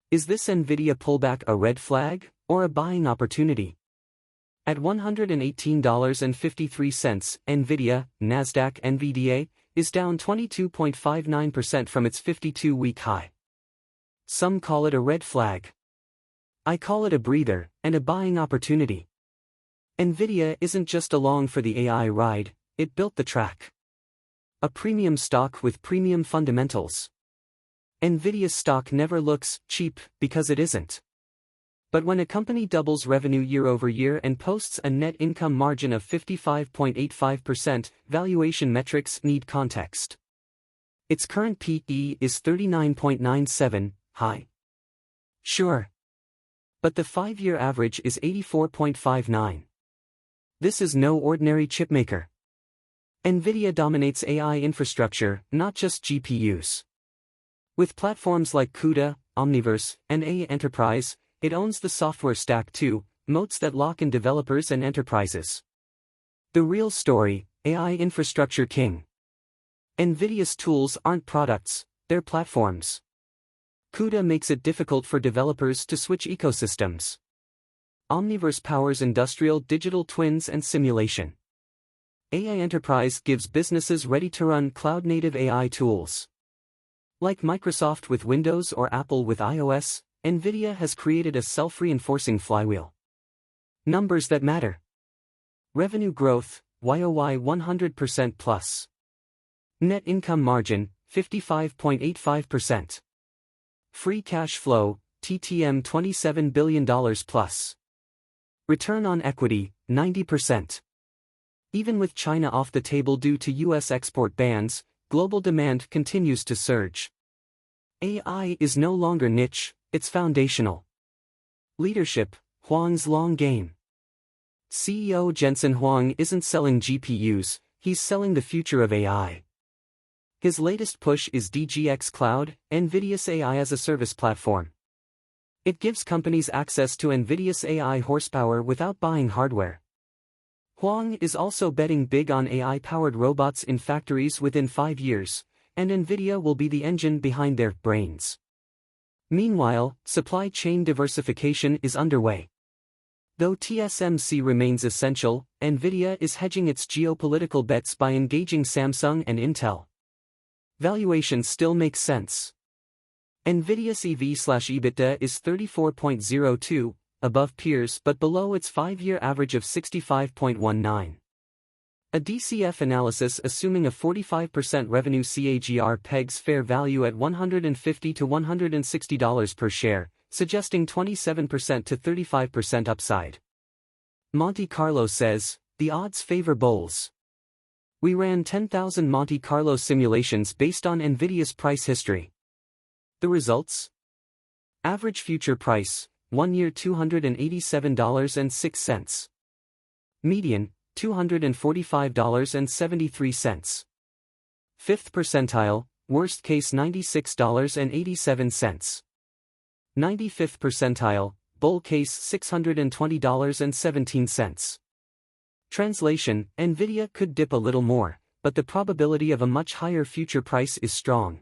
Is this NVIDIA pullback a red flag, or a buying opportunity? At $118.53, NVIDIA, Nasdaq NVDA, is down 22.59% from its 52-week high. Some call it a red flag. I call it a breather, and a buying opportunity. NVIDIA isn't just along for the AI ride, it built the track. A premium stock with premium fundamentals. NVIDIA's stock never looks cheap because it isn't. But when a company doubles revenue year over year and posts a net income margin of 55.85%, valuation metrics need context. Its current PE is 39.97, high. Sure. But the 5-year average is 84.59. This is no ordinary chipmaker. NVIDIA dominates AI infrastructure, not just GPUs. With platforms like CUDA, Omniverse, and AI Enterprise, it owns the software stack too, moats that lock in developers and enterprises. The real story, AI infrastructure king. NVIDIA's tools aren't products, they're platforms. CUDA makes it difficult for developers to switch ecosystems. Omniverse powers industrial digital twins and simulation. AI Enterprise gives businesses ready-to-run cloud-native AI tools. Like Microsoft with Windows or Apple with iOS, NVIDIA has created a self-reinforcing flywheel. Numbers that matter. Revenue growth, YoY 100% plus. Net income margin, 55.85%. Free cash flow, TTM $27 billion plus. Return on equity, 90%. Even with China off the table due to U.S. export bans, global demand continues to surge. AI is no longer niche, it's foundational. Leadership, Huang's long game. CEO Jensen Huang isn't selling GPUs, he's selling the future of AI. His latest push is DGX Cloud, NVIDIA's AI-as-a-service platform. It gives companies access to NVIDIA's AI horsepower without buying hardware. Huang is also betting big on AI-powered robots in factories within 5 years, and NVIDIA will be the engine behind their brains. Meanwhile, supply chain diversification is underway. Though TSMC remains essential, NVIDIA is hedging its geopolitical bets by engaging Samsung and Intel. Valuation still makes sense. NVIDIA's EV/EBITDA is 34.02, above peers but below its 5-year average of 65.19. A DCF analysis assuming a 45% revenue CAGR pegs fair value at $150 to $160 per share, suggesting 27% to 35% upside. Monte Carlo says, the odds favor bulls. We ran 10,000 Monte Carlo simulations based on NVIDIA's price history. The results? Average future price, 1 year $287.06. Median, $245.73. Fifth percentile, worst case $96.87. 95th percentile, bull case $620.17. Translation, NVIDIA could dip a little more, but the probability of a much higher future price is strong.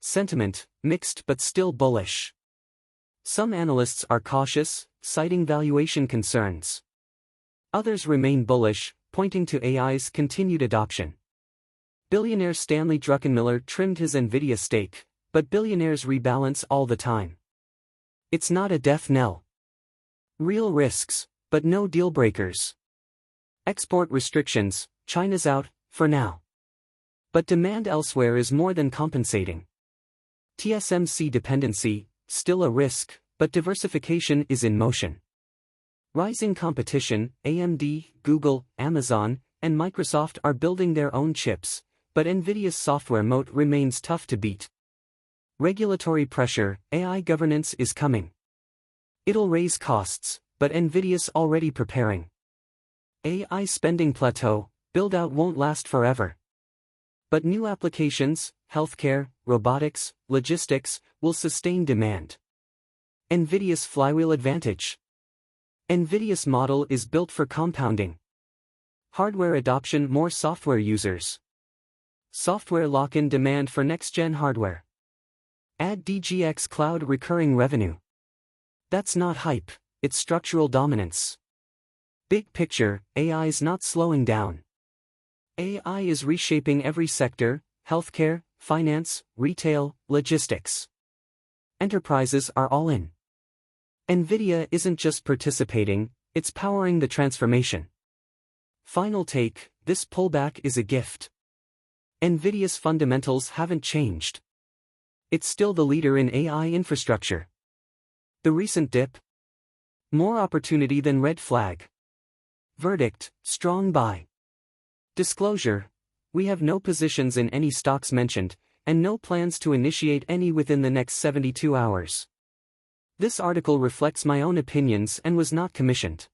Sentiment, mixed but still bullish. Some analysts are cautious, citing valuation concerns. Others remain bullish, pointing to AI's continued adoption. Billionaire Stanley Druckenmiller trimmed his NVIDIA stake, but billionaires rebalance all the time. It's not a death knell. Real risks, but no deal breakers. Export restrictions, China's out, for now. But demand elsewhere is more than compensating. TSMC dependency, still a risk, but diversification is in motion. Rising competition, AMD, Google, Amazon, and Microsoft are building their own chips, but NVIDIA's software moat remains tough to beat. Regulatory pressure, AI governance is coming. It'll raise costs, but NVIDIA's already preparing. AI spending plateau, build-out won't last forever. But new applications, healthcare, robotics, logistics, will sustain demand. NVIDIA's flywheel advantage. NVIDIA's model is built for compounding. Hardware adoption, more software users. Software lock-in demand for next-gen hardware. Add DGX cloud recurring revenue. That's not hype, it's structural dominance. Big picture, AI's not slowing down. AI is reshaping every sector: healthcare, finance, retail, logistics. Enterprises are all in. NVIDIA isn't just participating, it's powering the transformation. Final take: this pullback is a gift. NVIDIA's fundamentals haven't changed. It's still the leader in AI infrastructure. The recent dip? More opportunity than red flag. Verdict: strong buy. Disclosure: we have no positions in any stocks mentioned, and no plans to initiate any within the next 72 hours. This article reflects my own opinions and was not commissioned.